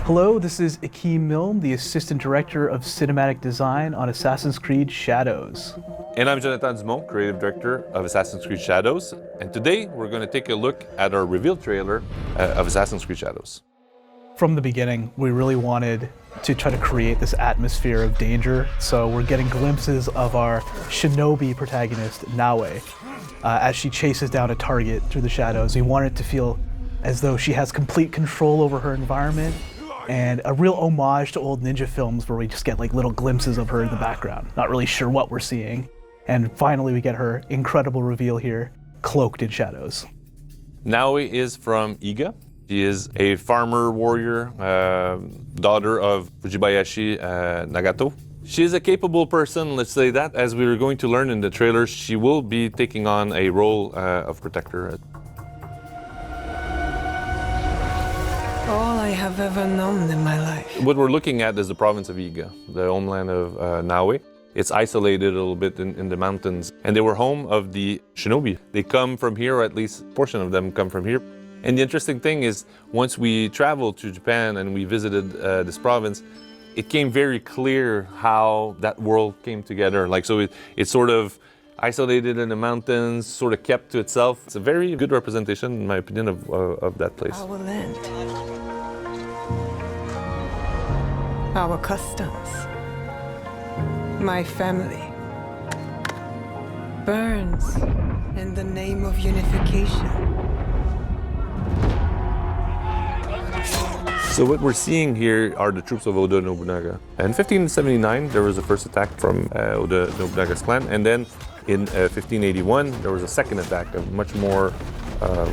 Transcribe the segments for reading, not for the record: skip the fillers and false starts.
Hello, this is Akeem Milne, the Assistant Director of Cinematic Design on Assassin's Creed Shadows. And I'm Jonathan Dumont, Creative Director of Assassin's Creed Shadows. And today we're going to take a look at our reveal trailer of Assassin's Creed Shadows. From the beginning, we really wanted to try to create this atmosphere of danger. So we're getting glimpses of our Shinobi protagonist, Nawe, as she chases down a target through the shadows. We want it to feel as though she has complete control over her environment, and a real homage to old ninja films where we just get like little glimpses of her in the background, not really sure what we're seeing. And finally we get her incredible reveal here, cloaked in shadows. Nawe is from Iga. She is a farmer warrior, daughter of Fujibayashi Nagato. She is a capable person, let's say that. As we were going to learn in the trailer, she will be taking on a role of protector. All I have ever known in my life. What we're looking at is the province of Iga, the homeland of Nawe. It's isolated a little bit in the mountains, and they were home of the Shinobi. They come from here, or at least a portion of them come from here. And the interesting thing is, once we traveled to Japan and we visited this province, it came very clear how that world came together. Like, so it's sort of isolated in the mountains, sort of kept to itself. It's a very good representation, in my opinion, of that place. Our land. Our customs. My family. Burns in the name of unification. So what we're seeing here are the troops of Oda Nobunaga. In 1579, there was the first attack from Oda Nobunaga's clan, and then in 1581, there was a second attack, a much more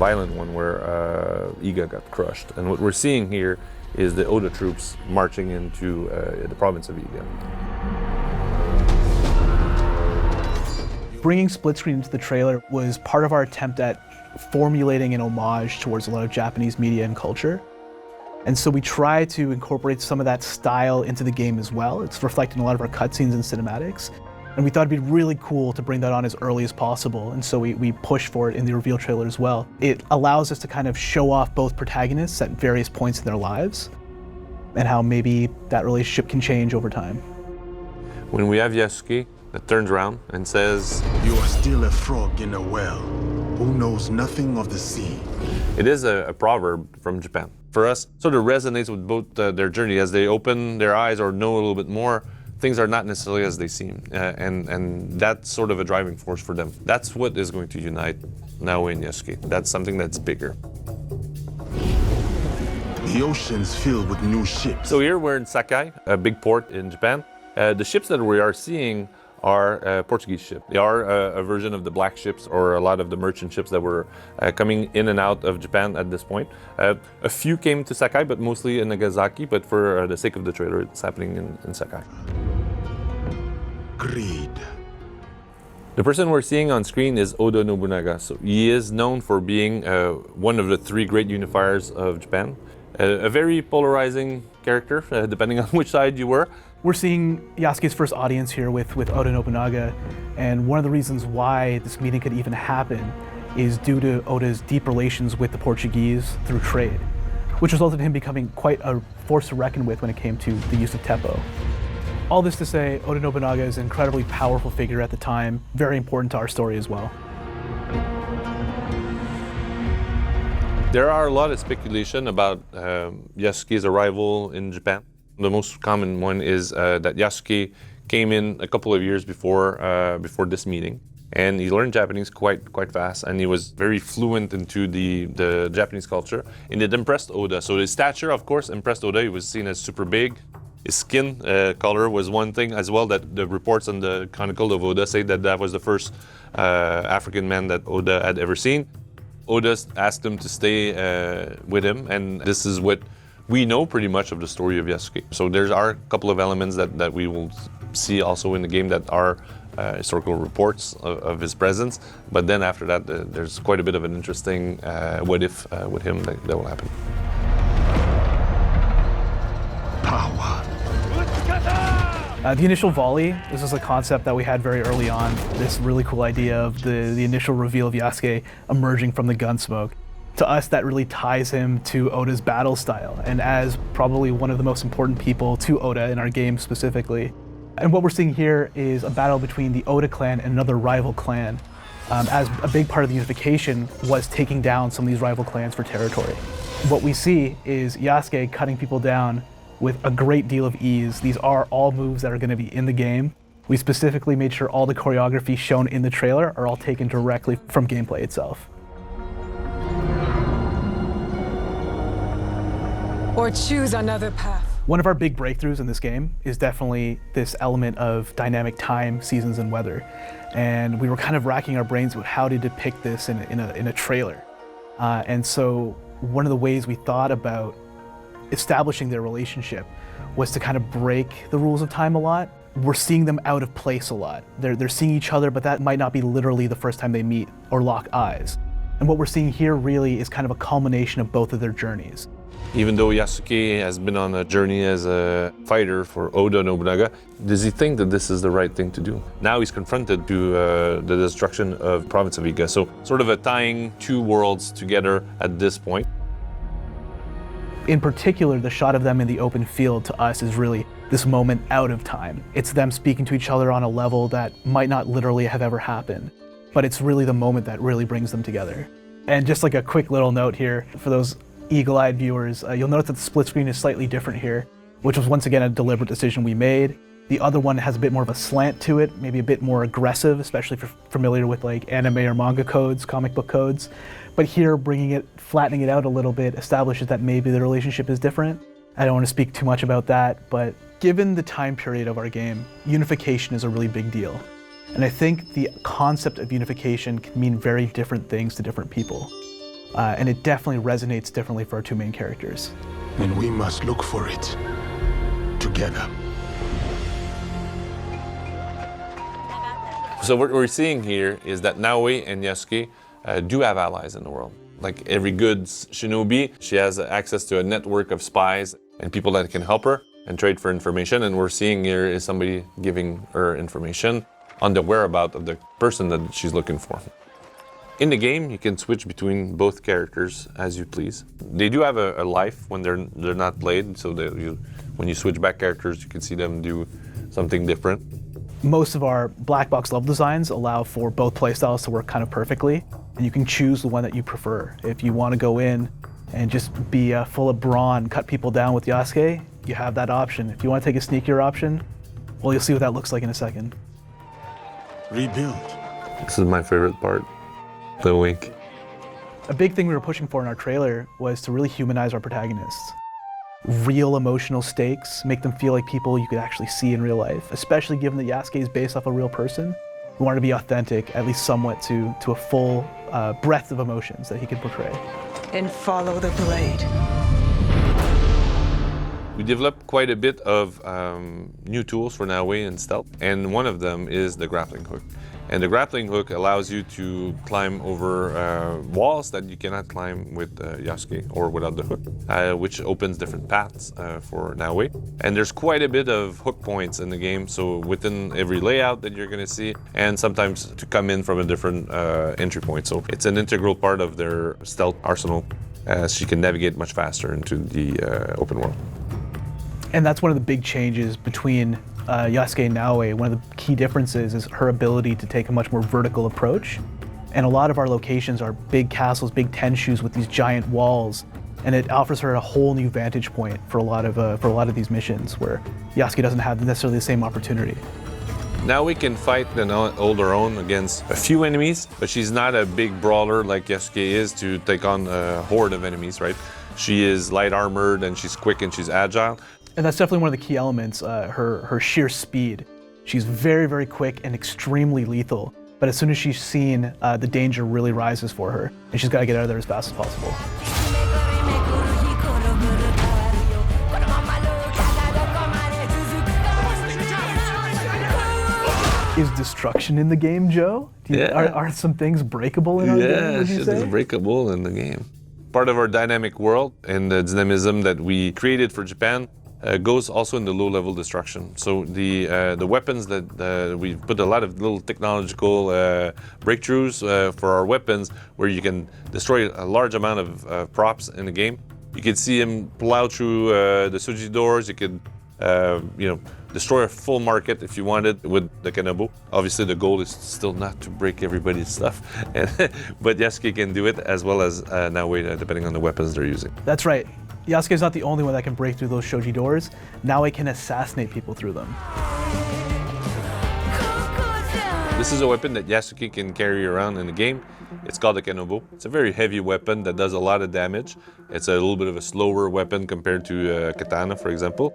violent one, where Iga got crushed. And what we're seeing here is the Oda troops marching into the province of Iga. Bringing split screen into the trailer was part of our attempt at formulating an homage towards a lot of Japanese media and culture. And so we try to incorporate some of that style into the game as well. It's reflected in a lot of our cutscenes and cinematics. And we thought it'd be really cool to bring that on as early as possible. And so we push for it in the reveal trailer as well. It allows us to kind of show off both protagonists at various points in their lives and how maybe that relationship can change over time. When we have Yasuke that turns around and says, "You are still a frog in a well, who knows nothing of the sea." It is a proverb from Japan. For us, sort of resonates with both their journey. As they open their eyes or know a little bit more, things are not necessarily as they seem. And that's sort of a driving force for them. That's what is going to unite Nawe and Yasuke. That's something that's bigger. The ocean's filled with new ships. So here we're in Sakai, a big port in Japan. The ships that we are seeing are Portuguese ships. They are a version of the black ships, or a lot of the merchant ships that were coming in and out of Japan at this point. A few came to Sakai, but mostly in Nagasaki, but for the sake of the trailer, it's happening in Sakai. Greed. The person we're seeing on screen is Oda Nobunaga. So he is known for being one of the three great unifiers of Japan. A very polarizing character, depending on which side you were. We're seeing Yasuke's first audience here with Oda Nobunaga, and one of the reasons why this meeting could even happen is due to Oda's deep relations with the Portuguese through trade, which resulted in him becoming quite a force to reckon with when it came to the use of Teppo. All this to say, Oda Nobunaga is an incredibly powerful figure at the time, very important to our story as well. There are a lot of speculation about Yasuke's arrival in Japan. The most common one is that Yasuke came in a couple of years before this meeting, and he learned Japanese quite fast, and he was very fluent into the Japanese culture, and it impressed Oda. So his stature, of course, impressed Oda. He was seen as super big. His skin color was one thing as well, that the reports on the Chronicle of Oda say that was the first African man that Oda had ever seen. Oda asked him to stay with him, and this is what we know pretty much of the story of Yasuke. So there are a couple of elements that we will see also in the game that are historical reports of his presence, but then after that there's quite a bit of an interesting what if with him that will happen. Power. The initial volley, this is a concept that we had very early on, this really cool idea of the initial reveal of Yasuke emerging from the gun smoke. To us, that really ties him to Oda's battle style, and as probably one of the most important people to Oda in our game specifically. And what we're seeing here is a battle between the Oda clan and another rival clan, as a big part of the unification was taking down some of these rival clans for territory. What we see is Yasuke cutting people down with a great deal of ease. These are all moves that are going to be in the game. We specifically made sure all the choreography shown in the trailer are all taken directly from gameplay itself. Or choose another path. One of our big breakthroughs in this game is definitely this element of dynamic time, seasons, and weather. And we were kind of racking our brains with how to depict this in a trailer. And so one of the ways we thought about establishing their relationship was to kind of break the rules of time a lot. We're seeing them out of place a lot. They're seeing each other, but that might not be literally the first time they meet or lock eyes. And what we're seeing here really is kind of a culmination of both of their journeys. Even though Yasuke has been on a journey as a fighter for Oda Nobunaga, does he think that this is the right thing to do? Now he's confronted to the destruction of the province of Iga, so sort of a tying two worlds together at this point. In particular, the shot of them in the open field to us is really this moment out of time. It's them speaking to each other on a level that might not literally have ever happened, but it's really the moment that really brings them together. And just like a quick little note here, for those eagle-eyed viewers, you'll notice that the split screen is slightly different here, which was once again a deliberate decision we made. The other one has a bit more of a slant to it, maybe a bit more aggressive, especially if you're familiar with like anime or manga codes, comic book codes. But here, flattening it out a little bit establishes that maybe the relationship is different. I don't want to speak too much about that, but given the time period of our game, unification is a really big deal. And I think the concept of unification can mean very different things to different people. And it definitely resonates differently for our two main characters. And we must look for it together. So what we're seeing here is that Naoe and Yasuke do have allies in the world. Like every good shinobi, she has access to a network of spies and people that can help her and trade for information. And we're seeing here is somebody giving her information on the whereabouts of the person that she's looking for. In the game, you can switch between both characters as you please. They do have a life when they're not played, so when you switch back characters, you can see them do something different. Most of our black box level designs allow for both playstyles to work kind of perfectly, and you can choose the one that you prefer. If you want to go in and just be full of brawn, cut people down with Yasuke, you have that option. If you want to take a sneakier option, well, you'll see what that looks like in a second. Rebuild. This is my favorite part. The wink. A big thing we were pushing for in our trailer was to really humanize our protagonists. Real emotional stakes, make them feel like people you could actually see in real life, especially given that Yasuke is based off a real person. We wanted to be authentic, at least somewhat, to a full breadth of emotions that he could portray. And follow the blade. We developed quite a bit of new tools for Naoe and stealth, and one of them is the grappling hook. And the grappling hook allows you to climb over walls that you cannot climb with Yasuke or without the hook, which opens different paths for Naoe. And there's quite a bit of hook points in the game, so within every layout that you're going to see, and sometimes to come in from a different entry point. So it's an integral part of their stealth arsenal, as she can navigate much faster into the open world. And that's one of the big changes between Yasuke and Naoe. One of the key differences is her ability to take a much more vertical approach. And a lot of our locations are big castles, big tenshu's with these giant walls, and it offers her a whole new vantage point for a lot of these missions where Yasuke doesn't have necessarily the same opportunity. Naoe can fight and hold her own against a few enemies, but she's not a big brawler like Yasuke is to take on a horde of enemies, right? She is light armored and she's quick and she's agile. And that's definitely one of the key elements, her sheer speed. She's very, very quick and extremely lethal, but as soon as she's seen, the danger really rises for her, and she's got to get out of there as fast as possible. Is destruction in the game, Joe? Are some things breakable in our game, would you say? Yeah, it's breakable in the game. Part of our dynamic world and the dynamism that we created for Japan, goes also in the low-level destruction. So the weapons that we've put a lot of little technological breakthroughs for our weapons, where you can destroy a large amount of props in the game. You can see him plow through the Suji doors. You could, destroy a full market if you wanted with the Kenobo. Obviously, the goal is still not to break everybody's stuff, but Yasuke can do it as well as Naoe, depending on the weapons they're using. That's right. Yasuke is not the only one that can break through those shoji doors. Now it can assassinate people through them. This is a weapon that Yasuke can carry around in the game. It's called a Kenobo. It's a very heavy weapon that does a lot of damage. It's a little bit of a slower weapon compared to katana, for example.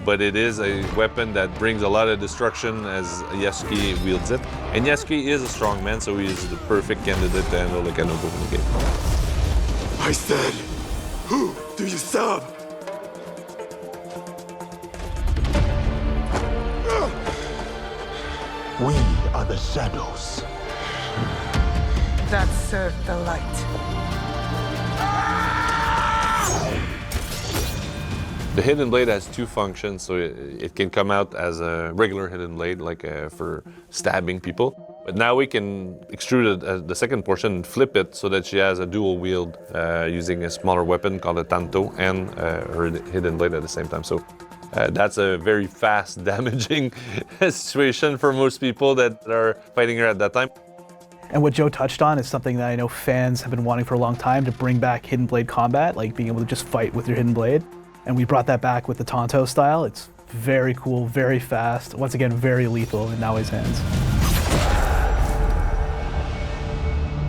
But it is a weapon that brings a lot of destruction as Yasuke wields it. And Yasuke is a strong man, so he is the perfect candidate to handle the Kenobo in the game. I said, who do you serve? We are the shadows. That served the light. The hidden blade has two functions, so it can come out as a regular hidden blade, like for stabbing people. But now we can extrude the second portion and flip it so that she has a dual wield using a smaller weapon called a Tanto and her hidden blade at the same time. So that's a very fast, damaging situation for most people that are fighting her at that time. And what Joe touched on is something that I know fans have been wanting for a long time, to bring back hidden blade combat, like being able to just fight with your hidden blade. And we brought that back with the Tanto style. It's very cool, very fast, once again, very lethal in Naoe's hands.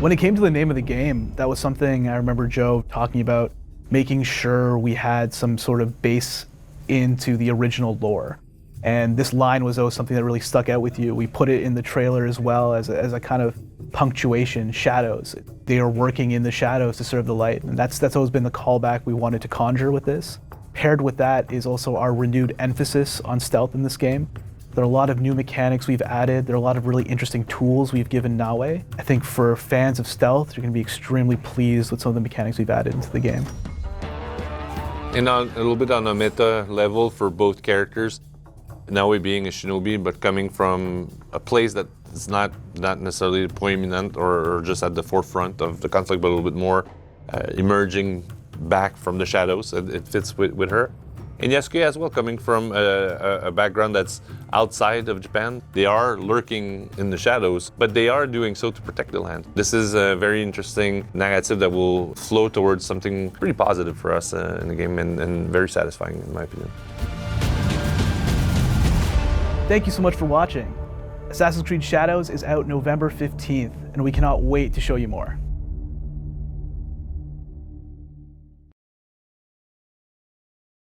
When it came to the name of the game, that was something I remember Joe talking about, making sure we had some sort of base into the original lore. And this line was always something that really stuck out with you. We put it in the trailer as well as a kind of punctuation, shadows. They are working in the shadows to serve the light. And that's always been the callback we wanted to conjure with this. Paired with that is also our renewed emphasis on stealth in this game. There are a lot of new mechanics we've added. There are a lot of really interesting tools we've given Naoe. I think for fans of stealth, you're going to be extremely pleased with some of the mechanics we've added into the game. And a little bit on a meta level for both characters, Naoe being a shinobi, but coming from a place that is not necessarily prominent or just at the forefront of the conflict, but a little bit more emerging back from the shadows. It fits with her. And Yasuke as well, coming from a background that's outside of Japan. They are lurking in the shadows, but they are doing so to protect the land. This is a very interesting narrative that will flow towards something pretty positive for us in the game, and very satisfying in my opinion. Thank you so much for watching. Assassin's Creed Shadows is out November 15th, and we cannot wait to show you more.